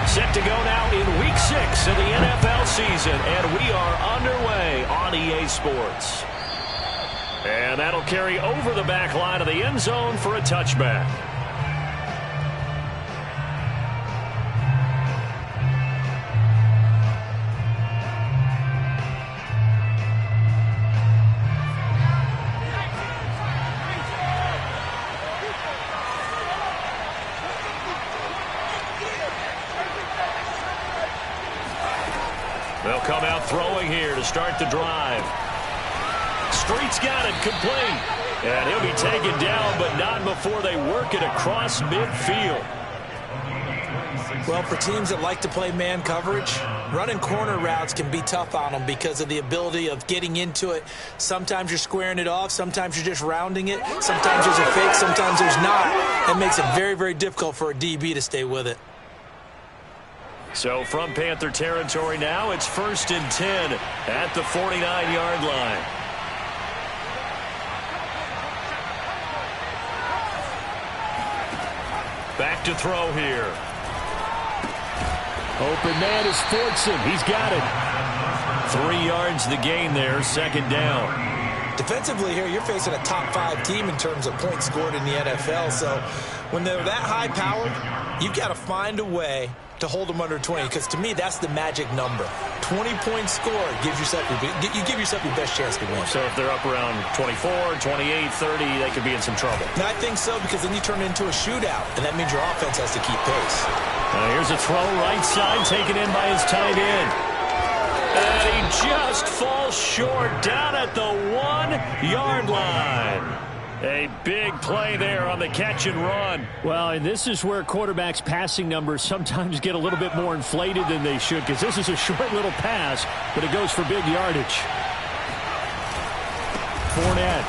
Set to go now in Week 6 of the NFL season, and we are underway on EA Sports. And that'll carry over the back line of the end zone for a touchback. They'll come out throwing here to start the drive. Street's got it, complete. And he'll be taken down, but not before they work it across midfield. Well, for teams that like to play man coverage, running corner routes can be tough on them because of the ability of getting into it. Sometimes you're squaring it off. Sometimes you're just rounding it. Sometimes there's a fake. Sometimes there's not. That makes it very, very difficult for a DB to stay with it. So from Panther territory now, it's 1st and 10 at the 49-yard line. Back to throw here. Open man is Fordson. He's got it. 3 yards the gain there, 2nd down. Defensively here, you're facing a top 5 team in terms of points scored in the NFL. So when they're that high-powered, you've got to find a way to hold them under 20, because to me that's the magic number. 20-point score gives yourself you give yourself your best chance to win. So if they're up around 24, 28, 30, they could be in some trouble. And I think so, because then you turn it into a shootout, and that means your offense has to keep pace. Here's a throw right side, taken in by his tight end. And he just falls short down at the 1-yard line. A big play there on the catch and run. Well, and this is where quarterbacks' passing numbers sometimes get a little bit more inflated than they should, because this is a short little pass, but it goes for big yardage. Fournette.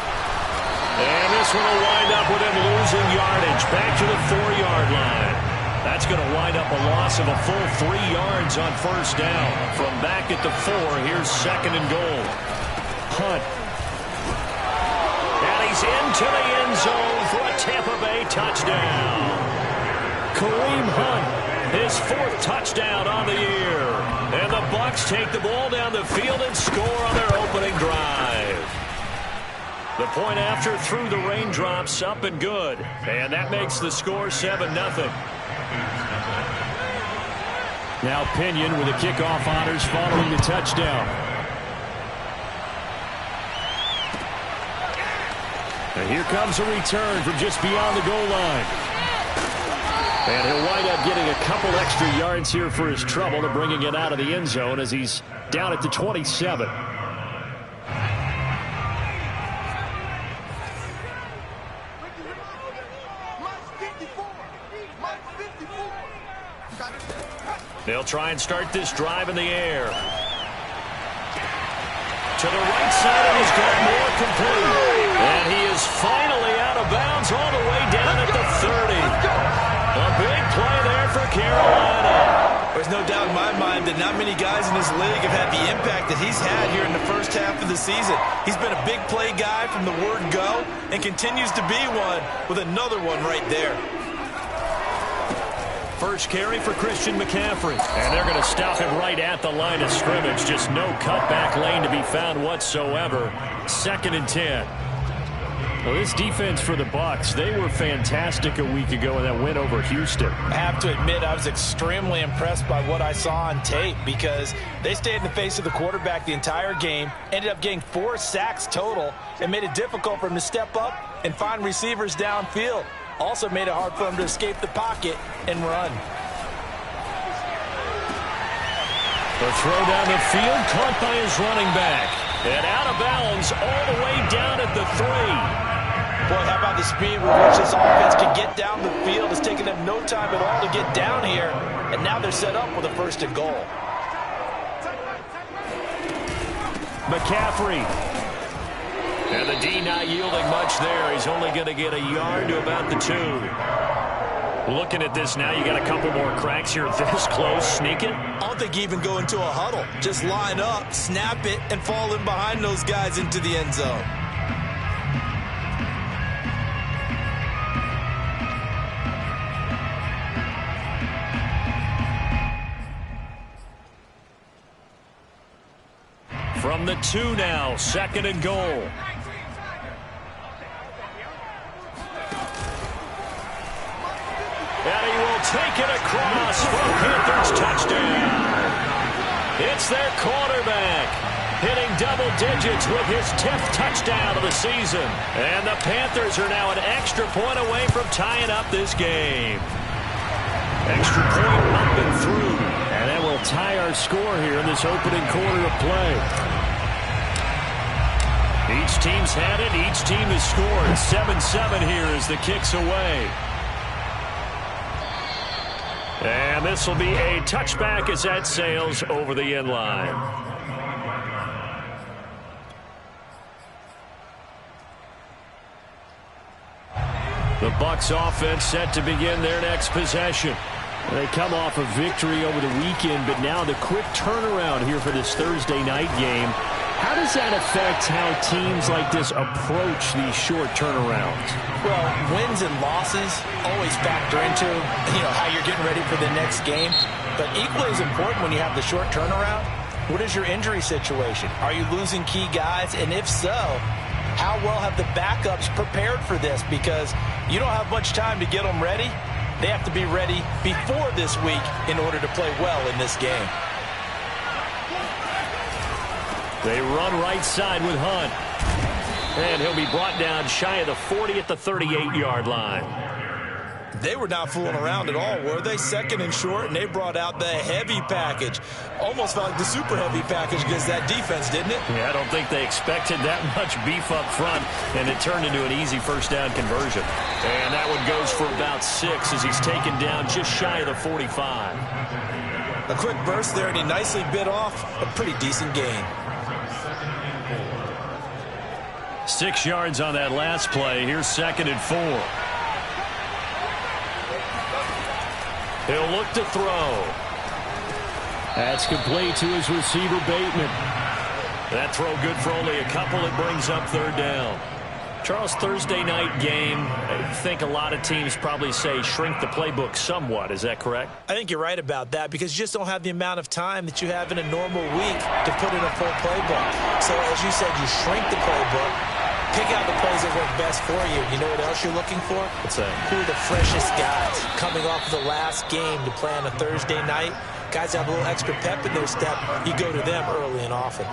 And this one will wind up with him losing yardage back to the 4-yard line. That's going to wind up a loss of a full 3 yards on 1st down. From back at the 4, here's 2nd and goal. Hunt. He's into the end zone for a Tampa Bay touchdown. Kareem Hunt, his 4th touchdown on the year. And the Bucs take the ball down the field and score on their opening drive. The point after through the raindrops, up and good. And that makes the score 7-0. Now Pinion with the kickoff honors following the touchdown. And here comes a return from just beyond the goal line. And he'll wind up getting a couple extra yards here for his trouble to bringing it out of the end zone as he's down at the 27. They'll try and start this drive in the air. To the right side, and he's got more complete. And he is finally out of bounds all the way down at the 30. A big play there for Carolina. There's no doubt in my mind that not many guys in this league have had the impact that he's had here in the first half of the season. He's been a big play guy from the word go and continues to be one with another one right there. First carry for Christian McCaffrey. And they're going to stop him right at the line of scrimmage. Just no cutback lane to be found whatsoever. 2nd and 10. Well, this defense for the Bucs, they were fantastic a week ago in that win over Houston. I have to admit, I was extremely impressed by what I saw on tape, because they stayed in the face of the quarterback the entire game, ended up getting 4 sacks total, and made it difficult for him to step up and find receivers downfield. Also made it hard for him to escape the pocket and run. The throw down the field, caught by his running back. And out of bounds all the way down at the 3. Boy, how about the speed with which this offense can get down the field? It's taken them no time at all to get down here. And now they're set up with a 1st and goal. McCaffrey. And the D not yielding much there. He's only going to get a yard to about the 2. Looking at this now, you got a couple more cracks here this close. Sneak it. I don't think you even go into a huddle. Just line up, snap it, and fall in behind those guys into the end zone. From the 2 now, 2nd and goal. And he will take it across for a Panthers touchdown. It's their quarterback hitting double digits with his 10th touchdown of the season. And the Panthers are now an extra point away from tying up this game. Extra point up and through. And that will tie our score here in this opening quarter of play. Each team's had it. Each team has scored. 7-7 here as the kick's away. And this will be a touchback as that sails over the end line. The Bucs offense set to begin their next possession. They come off a victory over the weekend, but now the quick turnaround here for this Thursday night game. How does that affect how teams like this approach these short turnarounds? Well, wins and losses always factor into, how you're getting ready for the next game. But equally as important when you have the short turnaround, what is your injury situation? Are you losing key guys? And if so, how well have the backups prepared for this? Because you don't have much time to get them ready. They have to be ready before this week in order to play well in this game. They run right side with Hunt. And he'll be brought down shy of the 40 at the 38-yard line. They were not fooling around at all, were they? 2nd and short, and they brought out the heavy package. Almost felt like the super heavy package against that defense, didn't it? Yeah, I don't think they expected that much beef up front, and it turned into an easy first down conversion. And that one goes for about 6 as he's taken down just shy of the 45. A quick burst there, and he nicely bit off a pretty decent gain. 6 yards on that last play. Here's 2nd and 4. He'll look to throw. That's complete to his receiver, Bateman. That throw good for only a couple. It brings up 3rd down. Charles, Thursday night game, I think a lot of teams probably say shrink the playbook somewhat. Is that correct? I think you're right about that because you just don't have the amount of time that you have in a normal week to put in a full playbook. So as you said, you shrink the playbook, pick out the plays that work best for you. You know what else you're looking for? What's that? Who are the freshest guys coming off of the last game to play on a Thursday night? Guys have a little extra pep in their step. You go to them early and often.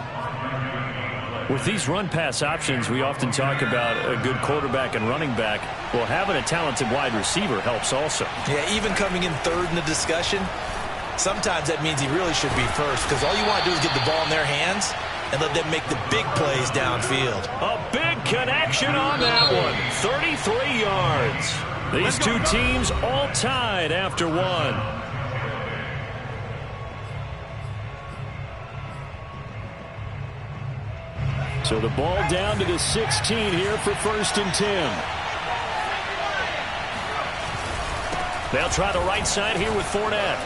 With these run-pass options, we often talk about a good quarterback and running back. Well, having a talented wide receiver helps also. Yeah, even coming in 3rd in the discussion, sometimes that means he really should be first because all you want to do is get the ball in their hands and let them make the big plays downfield. A big connection on that one. 33 yards. These two teams all tied after one. So the ball down to the 16 here for 1st and 10. They'll try the right side here with Fournette.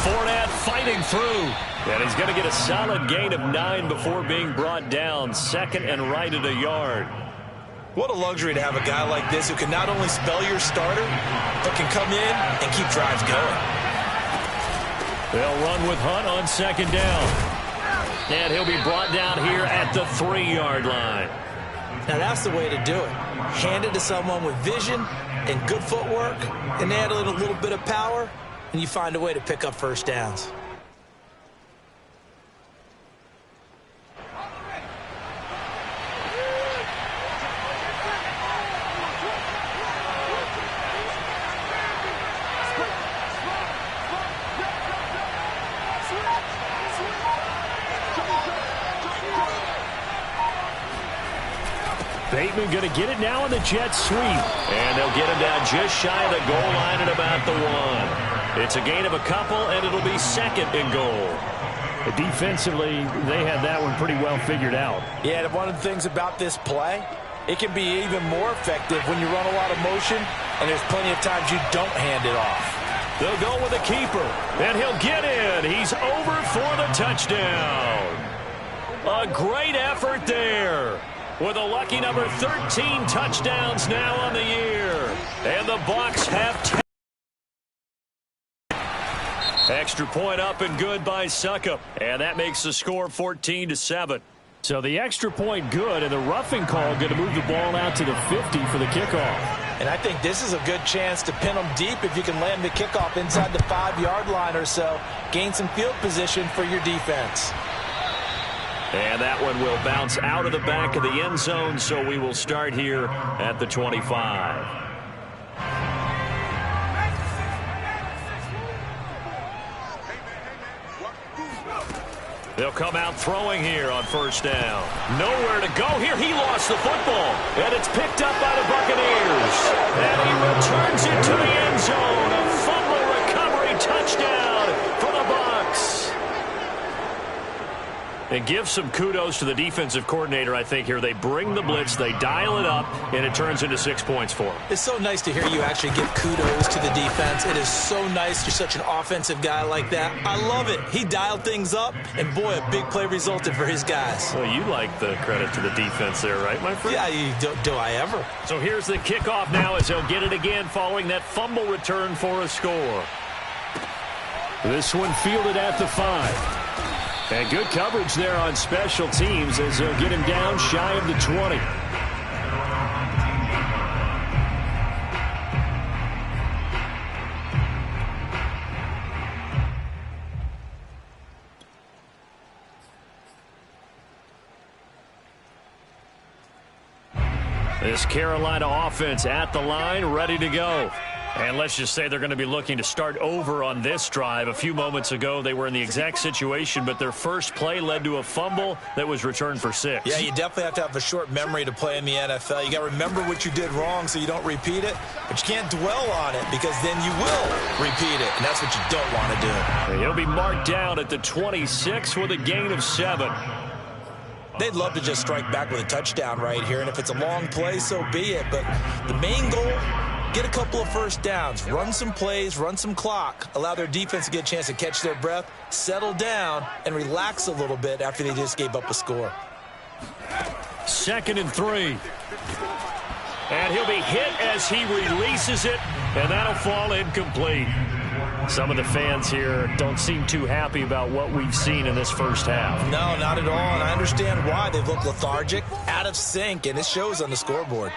Fournette fighting through. And he's going to get a solid gain of 9 before being brought down. 2nd and right at a yard. What a luxury to have a guy like this who can not only spell your starter, but can come in and keep drives going. They'll run with Hunt on 2nd down. And he'll be brought down here at the 3-yard line. Now that's the way to do it. Hand it to someone with vision and good footwork, and add a little bit of power, and you find a way to pick up first downs. Bateman going to get it now on the jet sweep. And they'll get him down just shy of the goal line at about the 1. It's a gain of a couple, and it'll be 2nd and goal. Defensively, they had that one pretty well figured out. Yeah, one of the things about this play, it can be even more effective when you run a lot of motion, and there's plenty of times you don't hand it off. They'll go with a keeper, and he'll get in. He's over for the touchdown. A great effort there. With a lucky number 13 touchdowns now on the year. And the Bucs have 10. Extra point up and good by Suckup. And that makes the score 14-7. So the extra point good, and the roughing call going to move the ball out to the 50 for the kickoff. And I think this is a good chance to pin them deep if you can land the kickoff inside the 5-yard line or so. Gain some field position for your defense. And that one will bounce out of the back of the end zone, so we will start here at the 25. They'll come out throwing here on first down. Nowhere to go here. He lost the football. And it's picked up by the Buccaneers. And he returns it to the end zone. A fumble recovery touchdown for the Bucs. And give some kudos to the defensive coordinator, I think, here. They bring the blitz, they dial it up, and it turns into 6 points for them. It's so nice to hear you actually give kudos to the defense. It is so nice. You're such an offensive guy like that. I love it. He dialed things up, and boy, a big play resulted for his guys. Well, you like the credit to the defense there, right, my friend? Yeah, do I ever. So here's the kickoff now as they'll get it again following that fumble return for a score. This one fielded at the 5. And good coverage there on special teams as they'll get him down shy of the 20. This Carolina offense at the line, ready to go. And let's just say they're going to be looking to start over on this drive. A few moments ago, they were in the exact situation, but their first play led to a fumble that was returned for 6. Yeah, you definitely have to have a short memory to play in the NFL. You got to remember what you did wrong so you don't repeat it, but you can't dwell on it because then you will repeat it, and that's what you don't want to do. And he'll be marked down at the 26 with a gain of 7. They'd love to just strike back with a touchdown right here, and if it's a long play, so be it. But the main goal, get a couple of first downs, run some plays, run some clock, allow their defense to get a chance to catch their breath, settle down, and relax a little bit after they just gave up a score. 2nd and 3. And he'll be hit as he releases it, and that'll fall incomplete. Some of the fans here don't seem too happy about what we've seen in this first half. No, not at all, and I understand why. They've looked lethargic, out of sync, and it shows on the scoreboard.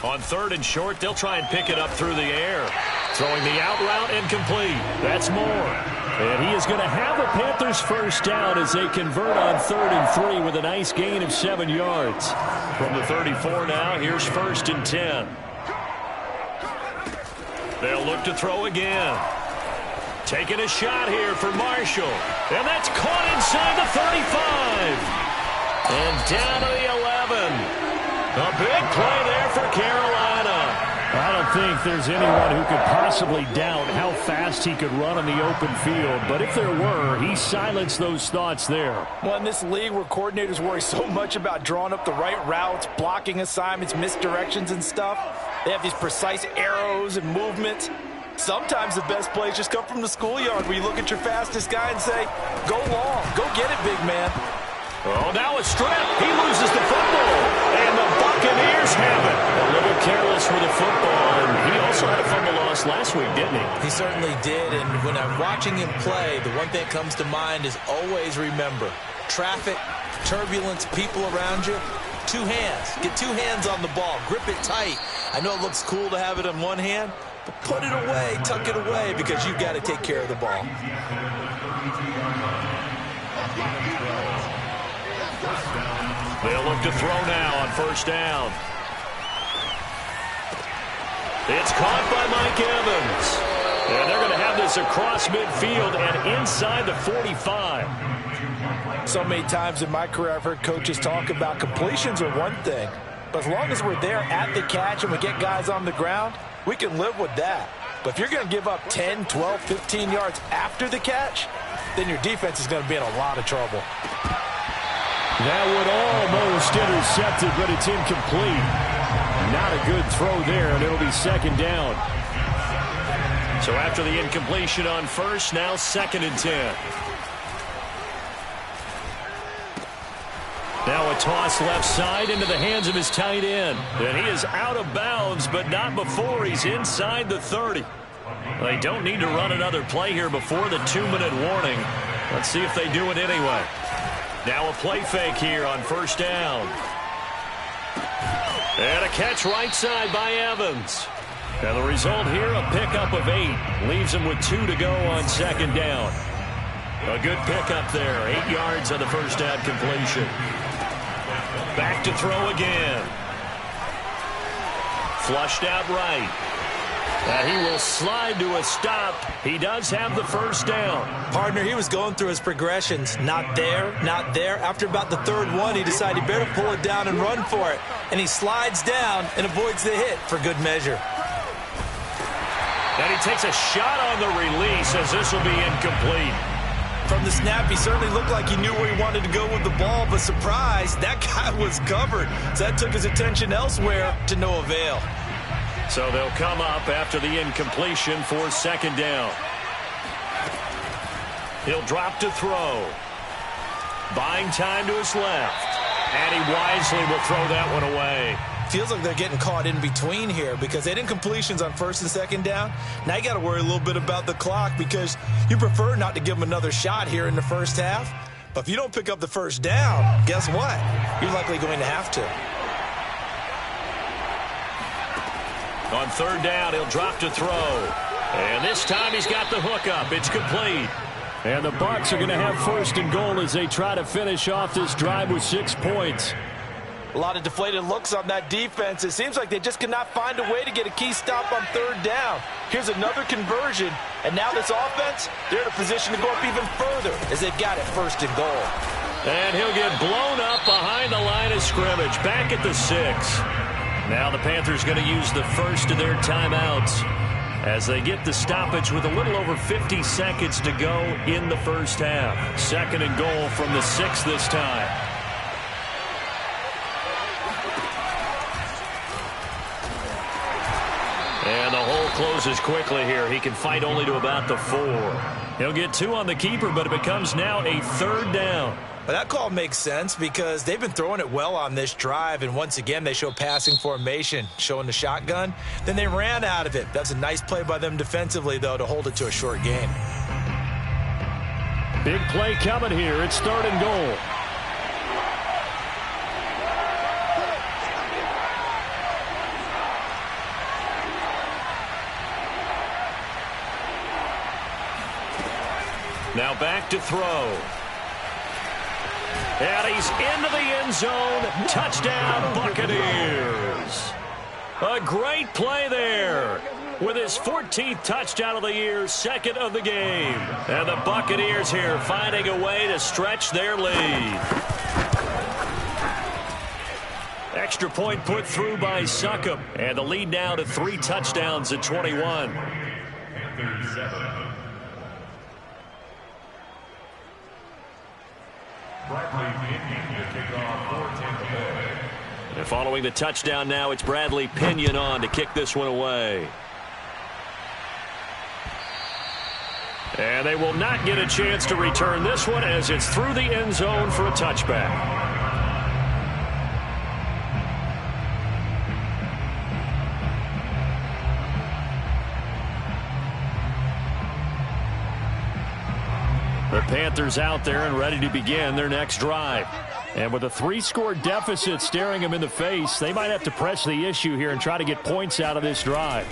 On 3rd and short, they'll try and pick it up through the air. Throwing the out route incomplete. That's Moore. And he is going to have a Panthers first down as they convert on 3rd and 3 with a nice gain of 7 yards. From the 34 now, here's 1st and 10. They'll look to throw again. Taking a shot here for Marshall. And that's caught inside the 35. And down to the 11. A big play there for Carolina. I don't think there's anyone who could possibly doubt how fast he could run on the open field. But if there were, he silenced those thoughts there. Well, in this league where coordinators worry so much about drawing up the right routes, blocking assignments, misdirections and stuff, they have these precise arrows and movements. Sometimes the best plays just come from the schoolyard where you look at your fastest guy and say, go long, go get it, big man. Oh, now a strip. He loses the football. And the Buccaneers have it. A little careless with the football. And he also had a fumble loss last week, didn't he? He certainly did. And when I'm watching him play, the one thing that comes to mind is always remember, traffic, turbulence, people around you, 2 hands. Get 2 hands on the ball. Grip it tight. I know it looks cool to have it in one hand, but put it away, tuck it away, because you've got to take care of the ball. They'll look to throw now on first down. It's caught by Mike Evans. And they're going to have this across midfield and inside the 45. So many times in my career I've heard coaches talk about completions are one thing, but as long as we're there at the catch and we get guys on the ground, we can live with that. But if you're going to give up 10, 12, 15 yards after the catch, then your defense is going to be in a lot of trouble. That would almost intercept it, but it's incomplete. Not a good throw there, and it'll be 2nd down. So after the incompletion on first, now 2nd and 10. Now a toss left side into the hands of his tight end. And he is out of bounds, but not before he's inside the 30. They don't need to run another play here before the 2-minute warning. Let's see if they do it anyway. Now a play fake here on first down. And a catch right side by Evans. And the result here, a pickup of 8. Leaves him with 2 to go on second down. A good pickup there. 8 yards on the first down completion. Back to throw again. Flushed out right. He will slide to a stop. He does have the first down. Partner, he was going through his progressions. Not there, not there. After about the third one, he decided he better pull it down and run for it. And he slides down and avoids the hit for good measure. And he takes a shot on the release as this will be incomplete. From the snap, he certainly looked like he knew where he wanted to go with the ball, but surprise, that guy was covered. So that took his attention elsewhere to no avail. So they'll come up after the incompletion for second down. He'll drop to throw. Buying time to his left. And he wisely will throw that one away. Feels like they're getting caught in between here because they did incompletions on first and second down. Now you got to worry a little bit about the clock because you prefer not to give them another shot here in the first half. But if you don't pick up the first down, guess what? You're likely going to have to. On third down, he'll drop to throw. And this time he's got the hook up. It's complete. And the Bucs are going to have first and goal as they try to finish off this drive with 6 points. A lot of deflated looks on that defense. It seems like they just cannot find a way to get a key stop on third down. Here's another conversion. And now this offense, they're in a position to go up even further as they've got it first and goal. And he'll get blown up behind the line of scrimmage. Back at the 6. Now the Panthers going to use the first of their timeouts as they get the stoppage with a little over 50 seconds to go in the first half. Second and goal from the 6 this time. And the hole closes quickly here. He can fight only to about the 4. He'll get 2 on the keeper, but it becomes now a third down. But that call makes sense because they've been throwing it well on this drive, and once again they show passing formation, showing the shotgun. Then they ran out of it. That's a nice play by them defensively, though, to hold it to a short gain. Big play coming here. It's third and goal. Now back to throw. And he's into the end zone. Touchdown, Buccaneers. A great play there. With his 14th touchdown of the year, second of the game. And the Buccaneers here finding a way to stretch their lead. Extra point put through by Succop. And the lead now to 3 touchdowns at 21. And following the touchdown now, it's Bradley Pinion on to kick this one away. And they will not get a chance to return this one as it's through the end zone for a touchback. The Panthers out there and ready to begin their next drive. And with a 3-score deficit staring them in the face, they might have to press the issue here and try to get points out of this drive.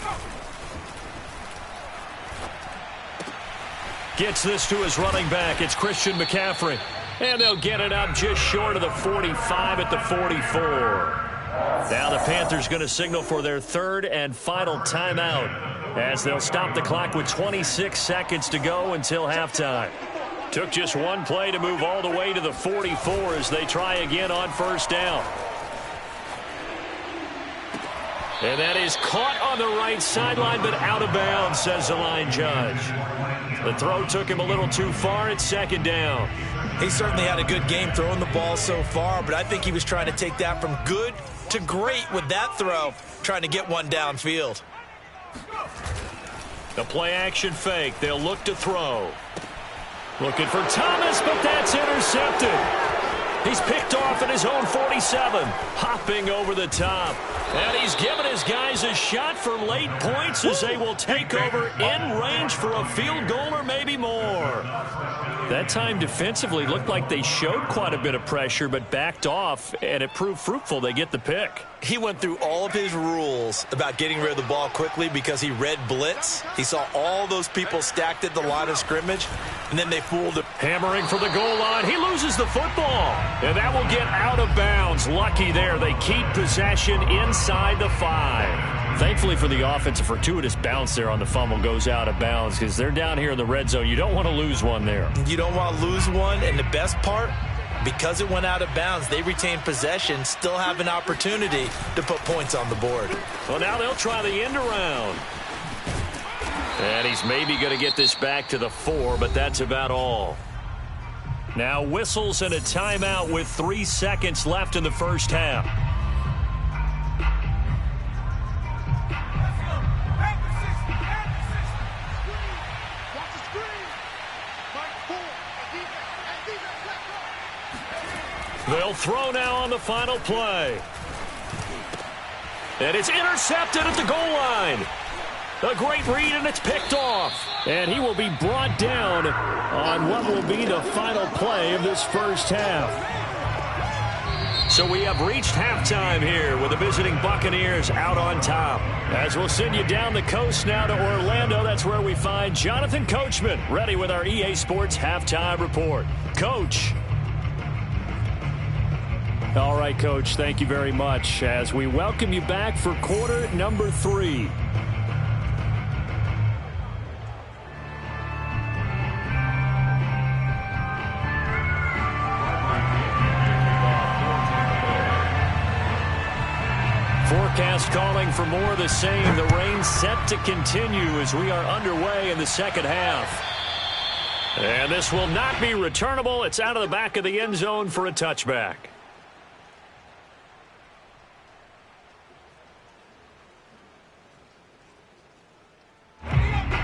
Gets this to his running back. It's Christian McCaffrey. And they'll get it up just short of the 45 at the 44. Now the Panthers going to signal for their third and final timeout as they'll stop the clock with 26 seconds to go until halftime. Took just one play to move all the way to the 44 as they try again on first down. And that is caught on the right sideline, but out of bounds, says the line judge. The throw took him a little too far at second down. He certainly had a good game throwing the ball so far, but I think he was trying to take that from good to great with that throw, trying to get one downfield. The play action fake. They'll look to throw. Looking for Thomas, but that's intercepted. He's picked off at his own 47, hopping over the top. And he's given his guys a shot for late points as they will take over in range for a field goal or maybe more. That time defensively looked like they showed quite a bit of pressure but backed off, and it proved fruitful. They get the pick. He went through all of his rules about getting rid of the ball quickly because he read blitz. He saw all those people stacked at the line of scrimmage, and then they fooled him. Hammering for the goal line. He loses the football, and that will get out of bounds. Lucky there. They keep possession inside the 5. Thankfully for the offense, a fortuitous bounce there on the fumble goes out of bounds because they're down here in the red zone. You don't want to lose one there. You don't want to lose one, and the best part, because it went out of bounds, they retain possession, still have an opportunity to put points on the board. Well, now they'll try the end around. And he's maybe going to get this back to the 4, but that's about all. Now whistles and a timeout with 3 seconds left in the first half. They'll throw now on the final play. And it's intercepted at the goal line. A great read, and it's picked off. And he will be brought down on what will be the final play of this first half. So we have reached halftime here with the visiting Buccaneers out on top. As we'll send you down the coast now to Orlando, that's where we find Jonathan Coachman ready with our EA Sports Halftime Report. Coach. All right, Coach, thank you very much as we welcome you back for quarter number 3. Forecast calling for more of the same. The rain set to continue as we are underway in the second half. And this will not be returnable. It's out of the back of the end zone for a touchback.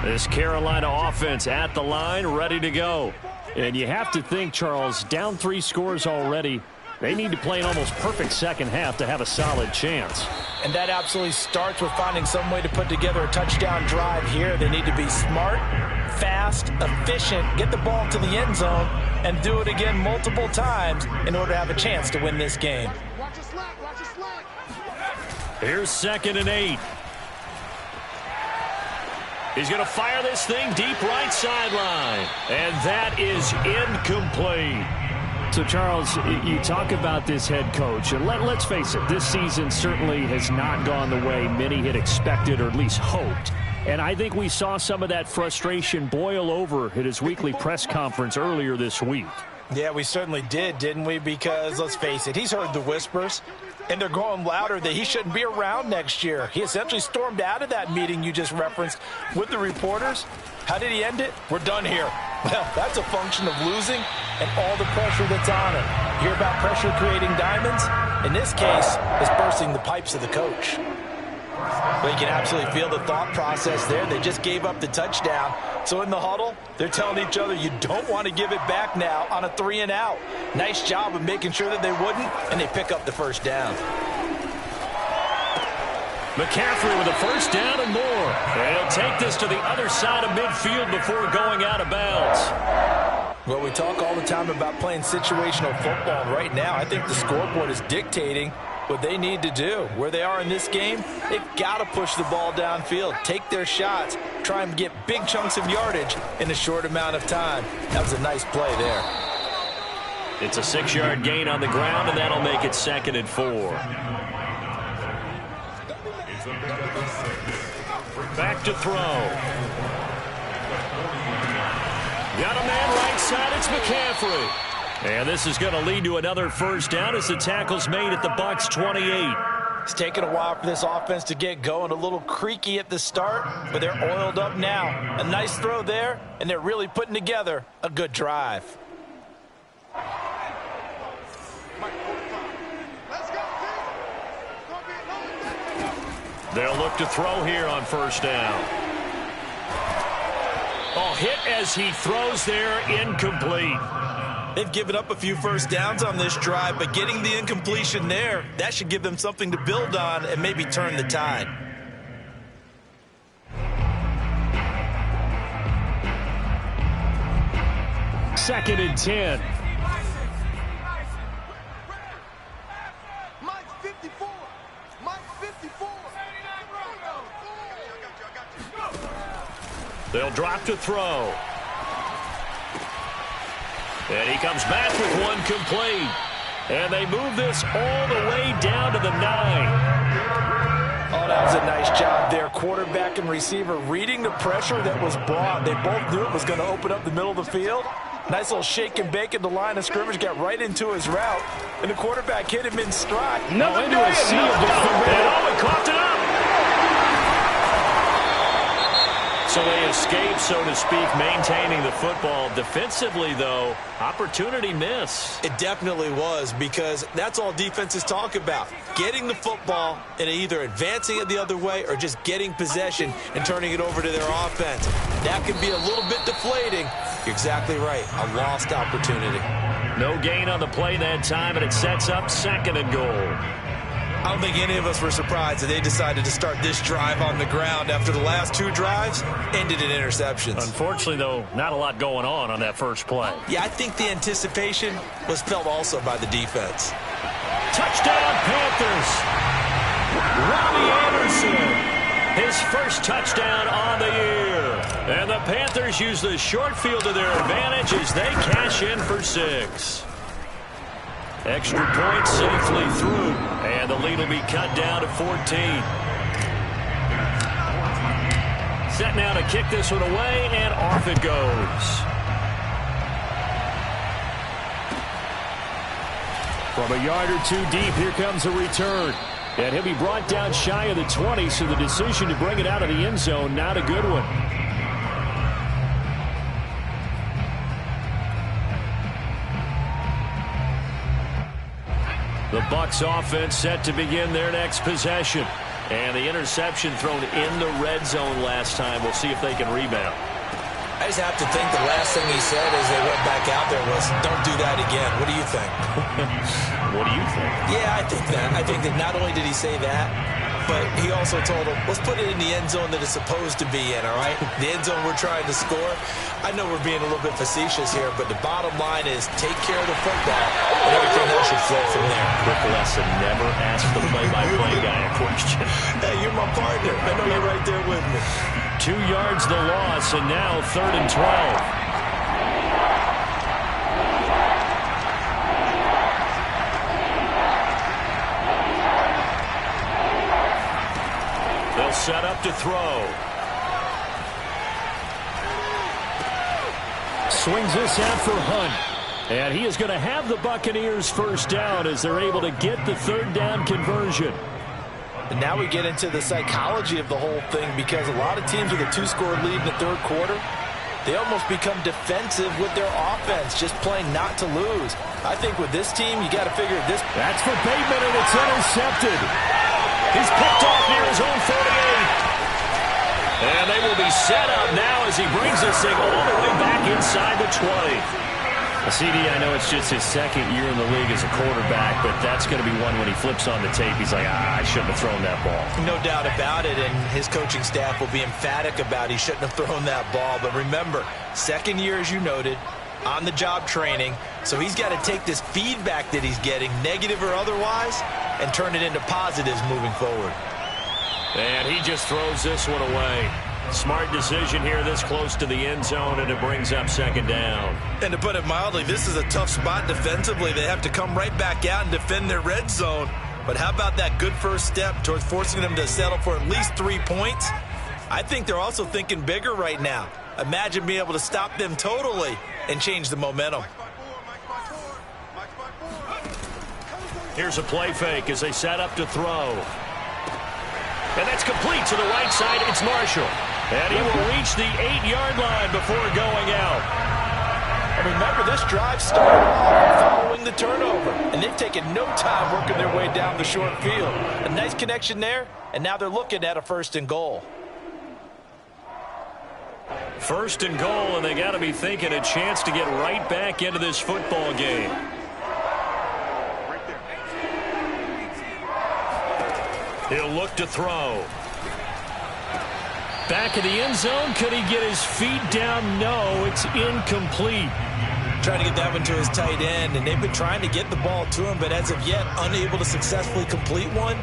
This Carolina offense at the line, ready to go. And you have to think, Charles, down 3 scores already. They need to play an almost perfect second half to have a solid chance. And that absolutely starts with finding some way to put together a touchdown drive here. They need to be smart, fast, efficient, get the ball to the end zone, and do it again multiple times in order to have a chance to win this game. Here's 2nd and 8. He's going to fire this thing deep right sideline. And that is incomplete. So, Charles, you talk about this head coach, and let's face it, this season certainly has not gone the way many had expected or at least hoped. And I think we saw some of that frustration boil over at his weekly press conference earlier this week. Yeah, we certainly did, didn't we? Because, let's face it, he's heard the whispers, and they're growing louder that he shouldn't be around next year. He essentially stormed out of that meeting you just referenced with the reporters. How did he end it? We're done here. Well, that's a function of losing and all the pressure that's on him. You hear about pressure creating diamonds? In this case, it's bursting the pipes of the coach. But you can absolutely feel the thought process there. They just gave up the touchdown. So in the huddle, they're telling each other, you don't want to give it back now on a 3-and-out. Nice job of making sure that they wouldn't, and they pick up the first down. McCaffrey with a first down and more. And he'll take this to the other side of midfield before going out of bounds. Well, we talk all the time about playing situational football. Right now, I think the scoreboard is dictating what they need to do. Where they are in this game, they've got to push the ball downfield, take their shots, try and get big chunks of yardage in a short amount of time. That was a nice play there. It's a 6-yard gain on the ground, and that'll make it 2nd and 4. Back to throw. Got a man right side. It's McCaffrey. And this is going to lead to another first down as the tackle's made at the Bucs 28. It's taken a while for this offense to get going. A little creaky at the start, but they're oiled up now. A nice throw there, and they're really putting together a good drive. They'll look to throw here on first down. Oh, hit as he throws there, incomplete. They've given up a few first downs on this drive, but getting the incompletion there, that should give them something to build on and maybe turn the tide. Second and 10. They'll drop to throw. And he comes back with one complete. And they move this all the way down to the 9. Oh, that was a nice job there. Quarterback and receiver reading the pressure that was brought. They both knew it was going to open up the middle of the field. Nice little shake and bake at the line of scrimmage. Got right into his route. And the quarterback hit him in stride. No, into a sea of defenders. And he coughed it up. So they escape, so to speak, maintaining the football. Defensively, though, opportunity miss. It definitely was, because that's all defenses talk about. Getting the football and either advancing it the other way or just getting possession and turning it over to their offense. That can be a little bit deflating. You're exactly right. A lost opportunity. No gain on the play that time, and it sets up second and goal. I don't think any of us were surprised that they decided to start this drive on the ground after the last two drives ended in interceptions. Unfortunately, though, not a lot going on that first play. Yeah, I think the anticipation was felt also by the defense. Touchdown, Panthers. Robbie Anderson, his first touchdown on the year. And the Panthers use the short field to their advantage as they cash in for 6. Extra point safely through, and the lead will be cut down to 14. Set now to kick this one away, and off it goes. From a yard or two deep, here comes a return. And he'll be brought down shy of the 20, so the decision to bring it out of the end zone, not a good one. The Bucs offense set to begin their next possession. And the interception thrown in the red zone last time. We'll see if they can rebound. I just have to think the last thing he said as they went back out there was, don't do that again. What do you think? What do you think? Yeah, I think that. I think that not only did he say that, but he also told them, let's put it in the end zone that it's supposed to be in, all right? The end zone we're trying to score. I know we're being a little bit facetious here, but the bottom line is take care of the football, and everything else should flow from there. Quick lesson, never ask the play-by-play guy a question. Hey, you're my partner. I know you're right there with me. 2 yards the loss, and now 3rd and 12. Set up to throw. Swings this out for Hunt. And he is going to have the Buccaneers first down as they're able to get the 3rd down conversion. And now we get into the psychology of the whole thing, because a lot of teams with a 2-score lead in the 3rd quarter, they almost become defensive with their offense, just playing not to lose. I think with this team, you got to figure this. That's for Bateman, and it's intercepted. He's picked off near his own 48. And they will be set up now as he brings this thing all the way back inside the 20. CD, I know it's just his 2nd year in the league as a quarterback, but that's going to be one when he flips on the tape. He's like, I shouldn't have thrown that ball. No doubt about it, and his coaching staff will be emphatic about he shouldn't have thrown that ball. But remember, 2nd year, as you noted, on-the-job training, so he's got to take this feedback that he's getting, negative or otherwise, and turn it into positives moving forward. And he just throws this one away. Smart decision here this close to the end zone, and it brings up 2nd down. And to put it mildly, this is a tough spot defensively. They have to come right back out and defend their red zone. But how about that good first step towards forcing them to settle for at least 3 points? I think they're also thinking bigger right now. Imagine being able to stop them totally and change the momentum. Here's a play fake as they set up to throw. And that's complete to the right side. It's Marshall. And he will reach the 8-yard line before going out. And remember, this drive started off following the turnover. And they've taken no time working their way down the short field. A nice connection there, and now they're looking at a 1st and goal. First and goal, and they got to be thinking a chance to get right back into this football game. He'll look to throw. Back in the end zone. Could he get his feet down? No, it's incomplete. Trying to get that one to his tight end, and they've been trying to get the ball to him, but as of yet, unable to successfully complete one.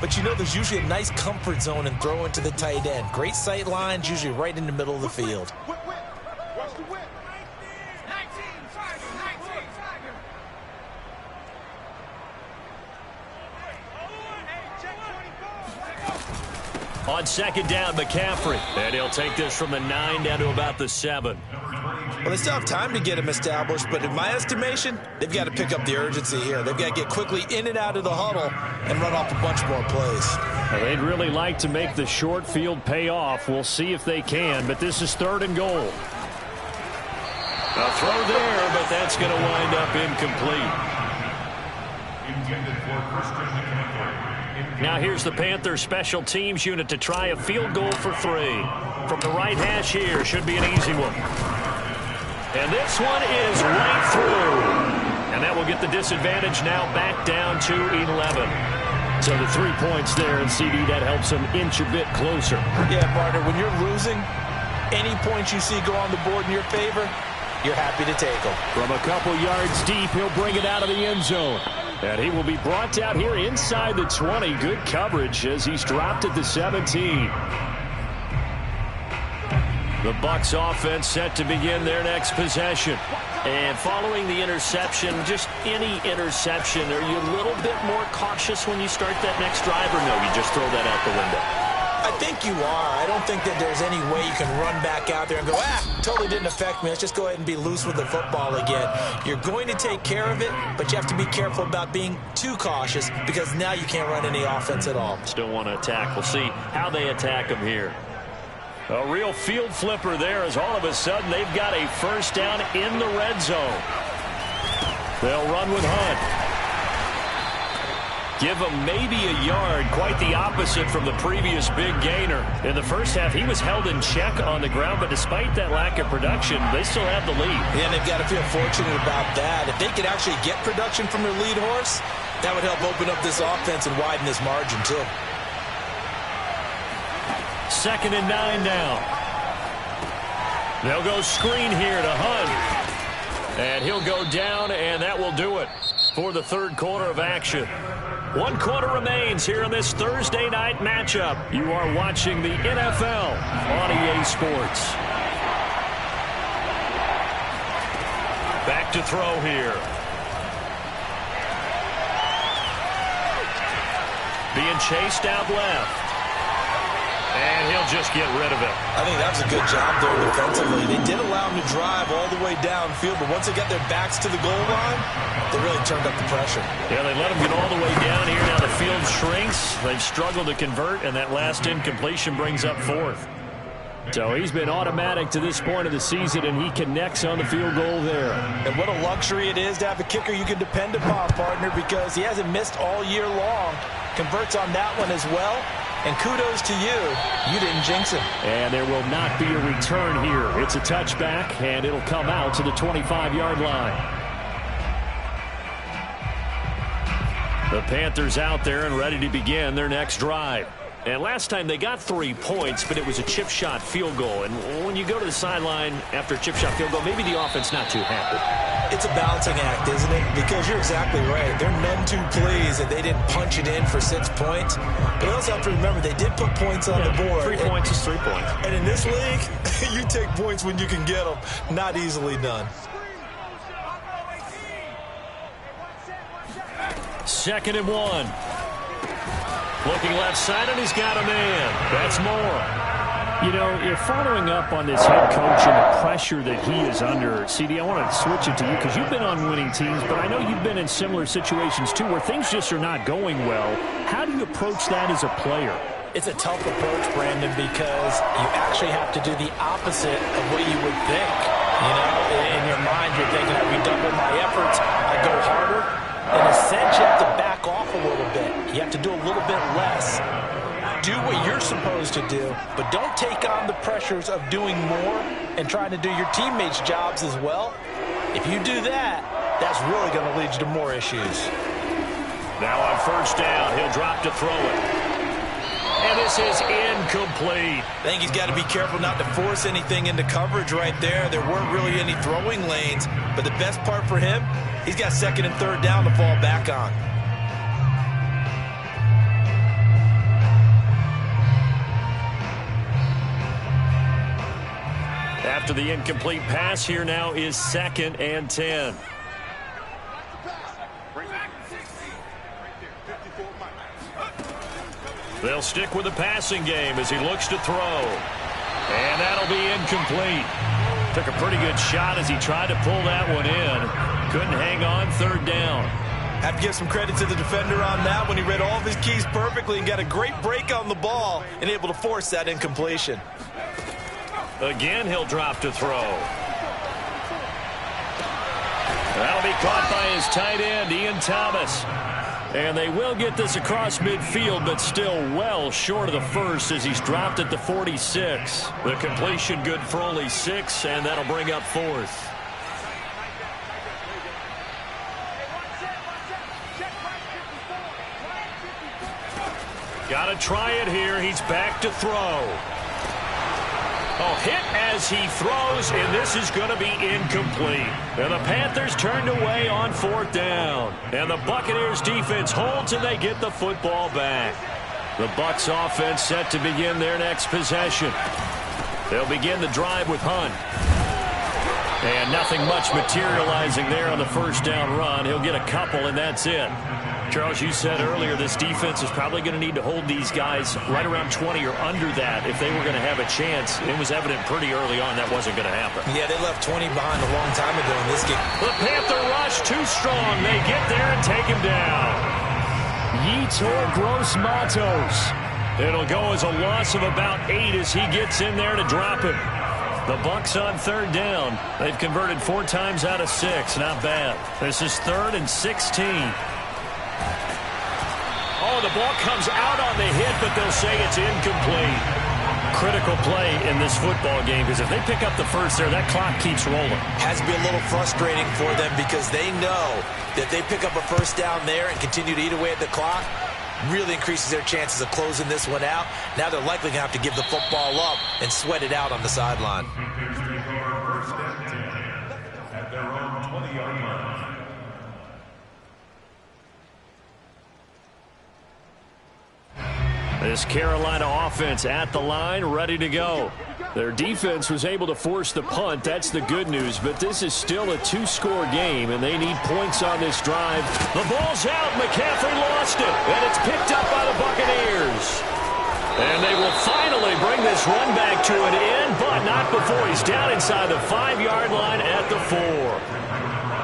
But you know there's usually a nice comfort zone in throwing to the tight end. Great sight lines, usually right in the middle of the field. On second down, McCaffrey. And he'll take this from the 9 down to about the 7. Well, they still have time to get him established, but in my estimation, they've got to pick up the urgency here. They've got to get quickly in and out of the huddle and run off a bunch more plays. Well, they'd really like to make the short field pay off. We'll see if they can, but this is 3rd and goal. A throw there, but that's going to wind up incomplete. Intended for Christian McCaffrey. Now here's the Panthers special teams unit to try a field goal for 3. From the right hash here, should be an easy one. And this one is right through. And that will get the disadvantage now back down to 11. So the 3 points there, and CD, that helps them inch a bit closer. Yeah, partner, when you're losing, any points you see go on the board in your favor, you're happy to take them. From a couple yards deep, he'll bring it out of the end zone. And he will be brought out here inside the 20. Good coverage as he's dropped at the 17. The Bucs offense set to begin their next possession. And following the interception, just any interception, are you a little bit more cautious when you start that next drive, or no, you just throw that out the window? I think you are. I don't think that there's any way you can run back out there and go, totally didn't affect me. Let's just go ahead and be loose with the football again. You're going to take care of it, but you have to be careful about being too cautious because now you can't run any offense at all. Still want to attack. We'll see how they attack them here. A real field flipper there as all of a sudden they've got a first down in the red zone. They'll run with Hunt. Give him maybe a yard, quite the opposite from the previous big gainer. In the first half, he was held in check on the ground, but despite that lack of production, they still have the lead. Yeah, and they've got to feel fortunate about that. If they could actually get production from their lead horse, that would help open up this offense and widen this margin, too. 2nd and 9 now. They'll go screen here to Hunt. And he'll go down, and that will do it for the 3rd quarter of action. 1 quarter remains here in this Thursday night matchup. You are watching the NFL on EA Sports. Back to throw here. Being chased out left. And he'll just get rid of it. I think that was a good job there defensively. They did allow him to drive all the way downfield, but once they got their backs to the goal line, they really turned up the pressure. Yeah, they let him get all the way down here. Now the field shrinks. They've struggled to convert, and that last incompletion brings up 4th. So he's been automatic to this point of the season, and he connects on the field goal there. And what a luxury it is to have a kicker you can depend upon, partner, because he hasn't missed all year long. Converts on that one as well. And kudos to you. You didn't jinx him. And there will not be a return here. It's a touchback, and it'll come out to the 25-yard line. The Panthers out there and ready to begin their next drive. And last time they got 3 points, but it was a chip shot field goal. And when you go to the sideline after a chip shot field goal, maybe the offense not too happy. It's a balancing act, isn't it? Because you're exactly right. They're none too pleased that they didn't punch it in for 6 points. But you also have to remember they did put points on the board. 3 points is 3 points. And in this league, you take points when you can get them. Not easily done. 2nd and 1. Looking left side, and he's got a man. That's Moore. You know, you're following up on this head coach and the pressure that he is under. CD, I want to switch it to you because you've been on winning teams, but I know you've been in similar situations too where things just are not going well. How do you approach that as a player? It's a tough approach, Brandon, because you actually have to do the opposite of what you would think. You know, in your mind, you're thinking, I redouble my efforts, I go harder. In a sense, you have to back off a little bit. You have to do a little bit less. Do what you're supposed to do, but don't take on the pressures of doing more and trying to do your teammates' jobs as well. If you do that, that's really going to lead you to more issues. Now on first down, he'll drop to throw it. And this is incomplete. I think he's got to be careful not to force anything into coverage right there. There weren't really any throwing lanes, but the best part for him, he's got second and third down to fall back on. After the incomplete pass, here now is 2nd and 10. They'll stick with the passing game as he looks to throw. And that'll be incomplete. Took a pretty good shot as he tried to pull that one in. Couldn't hang on, third down. Have to give some credit to the defender on that when he read all of his keys perfectly and got a great break on the ball and able to force that incompletion. Again, he'll drop to throw. That'll be caught by his tight end, Ian Thomas. And they will get this across midfield, but still well short of the first as he's dropped at the 46. The completion good for only 6, and that'll bring up 4th. Got to try it here. He's back to throw. Oh, hit as he throws, and this is going to be incomplete. And the Panthers turned away on 4th down. And the Buccaneers defense holds, and they get the football back. The Bucs offense set to begin their next possession. They'll begin the drive with Hunt. And nothing much materializing there on the first down run. He'll get a couple, and that's it. Charles, you said earlier this defense is probably going to need to hold these guys right around 20 or under that if they were going to have a chance. It was evident pretty early on that wasn't going to happen. Yeah, they left 20 behind a long time ago in this game. The Panther rush too strong. They get there and take him down. Yetur Gross-Matos. It'll go as a loss of about 8 as he gets in there to drop him. The Bucs on third down. They've converted 4 times out of 6. Not bad. This is 3rd and 16. Oh, the ball comes out on the hit, but they'll say it's incomplete. Critical play in this football game because if they pick up the first there, that clock keeps rolling. Has to be a little frustrating for them because they know that they pick up a first down there and continue to eat away at the clock, really increases their chances of closing this one out. Now they're likely going to have to give the football up and sweat it out on the sideline. At their own 20-yard line. This Carolina offense at the line, ready to go. Their defense was able to force the punt. That's the good news, but this is still a 2-score game, and they need points on this drive. The ball's out. McCaffrey lost it, and it's picked up by the Buccaneers. And they will finally bring this run back to an end, but not before he's down inside the 5-yard line at the 4.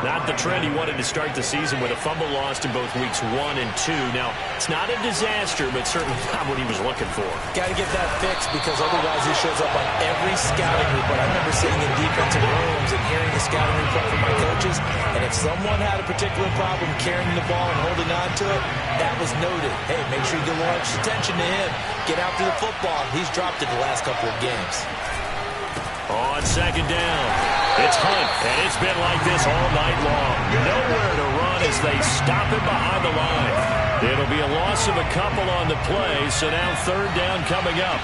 Not the trend he wanted to start the season with a fumble lost in both weeks 1 and 2. Now, it's not a disaster, but certainly not what he was looking for. Got to get that fixed because otherwise he shows up on every scouting report. I remember sitting in defensive rooms and hearing the scouting report from my coaches, and if someone had a particular problem carrying the ball and holding on to it, that was noted. Hey, make sure you give a little extra attention to him. Get after the football. He's dropped it the last couple of games. On second down, it's Hunt, and it's been like this all night long. Nowhere to run as they stop him behind the line. It'll be a loss of a couple on the play, so now third down coming up.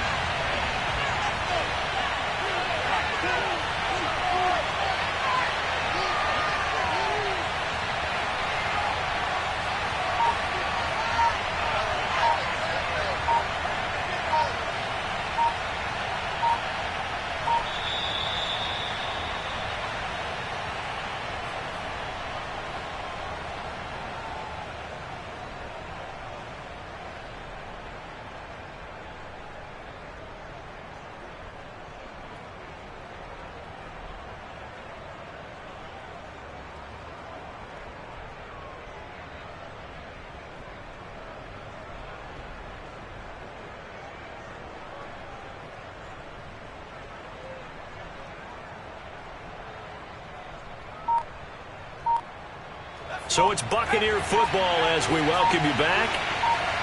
So it's Buccaneer football as we welcome you back.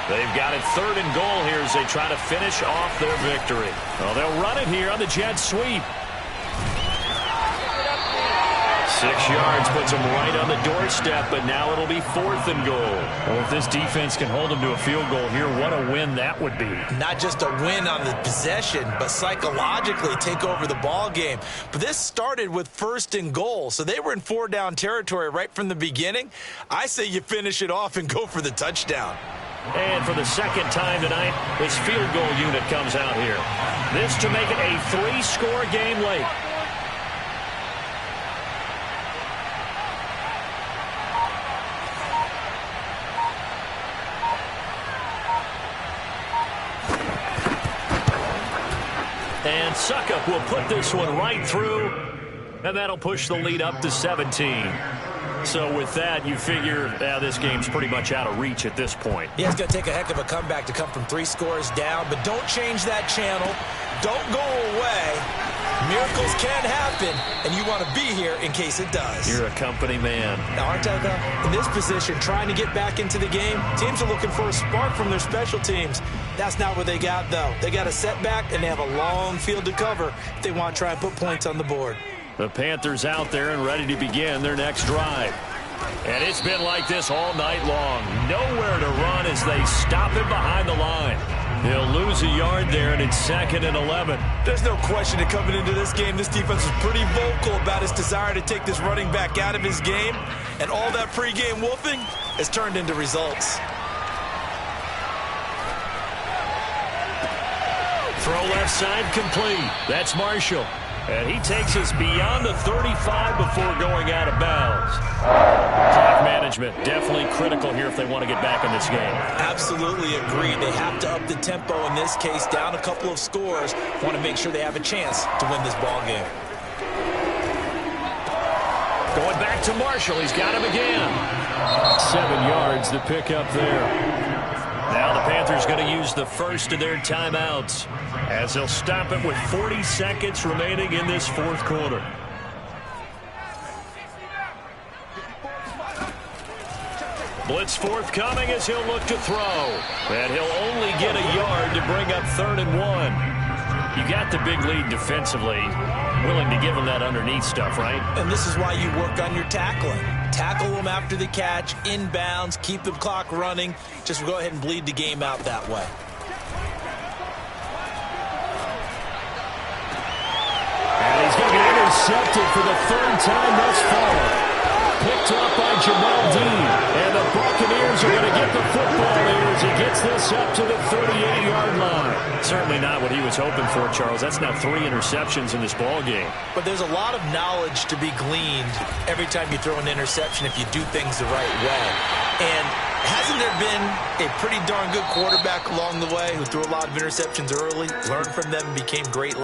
They've got it 3rd and goal here as they try to finish off their victory. Well, they'll run it here on the jet sweep. 6 yards puts them right on the doorstep, but now it'll be 4th and goal. Well, if this defense can hold them to a field goal here, what a win that would be. Not just a win on the possession, but psychologically take over the ball game. But this started with 1st and goal, so they were in 4-down territory right from the beginning. I say you finish it off and go for the touchdown. And for the second time tonight, this field goal unit comes out here. This to make it a 3-score game late. And Suckup will put this one right through, and that'll push the lead up to 17. So with that, you figure this game's pretty much out of reach at this point. Yeah, it's going to take a heck of a comeback to come from 3 scores down, but don't change that channel. Don't go away. Miracles can happen, and you want to be here in case it does. You're a company man. Now, aren't I, though? In this position, trying to get back into the game, teams are looking for a spark from their special teams. That's not what they got, though. They got a setback, and they have a long field to cover if they want to try and put points on the board. The Panthers out there and ready to begin their next drive. And it's been like this all night long. Nowhere to run as they stop him behind the line. He'll lose a yard there, and it's 2nd and 11. There's no question that coming into this game, this defense was pretty vocal about his desire to take this running back out of his game. And all that pregame wolfing has turned into results. Throw left side complete. That's Marshall. And he takes us beyond the 35 before going out of bounds. Clock management definitely critical here if they want to get back in this game. Absolutely agreed. They have to up the tempo in this case, down a couple of scores. Want to make sure they have a chance to win this ball game. Going back to Marshall. He's got him again. 7 yards to pick up there. Now the Panthers going to use the first of their timeouts as they'll stop it with 40 seconds remaining in this 4th quarter. Blitz forthcoming as he'll look to throw. And he'll only get a yard to bring up 3rd and 1. You got the big lead defensively. Willing to give him that underneath stuff, right? And this is why you work on your tackling. Tackle them after the catch, inbounds, keep the clock running. Just go ahead and bleed the game out that way. And he's going to be intercepted for the 3rd time thus far. Picked up by Jamal Dean. And the Buccaneers are going to get the football here as he gets this up to the 38-yard line. Certainly not what he was hoping for, Charles. That's now 3 interceptions in this ball game. But there's a lot of knowledge to be gleaned every time you throw an interception if you do things the right way. And hasn't there been a pretty darn good quarterback along the way who threw a lot of interceptions early, learned from them, and became great?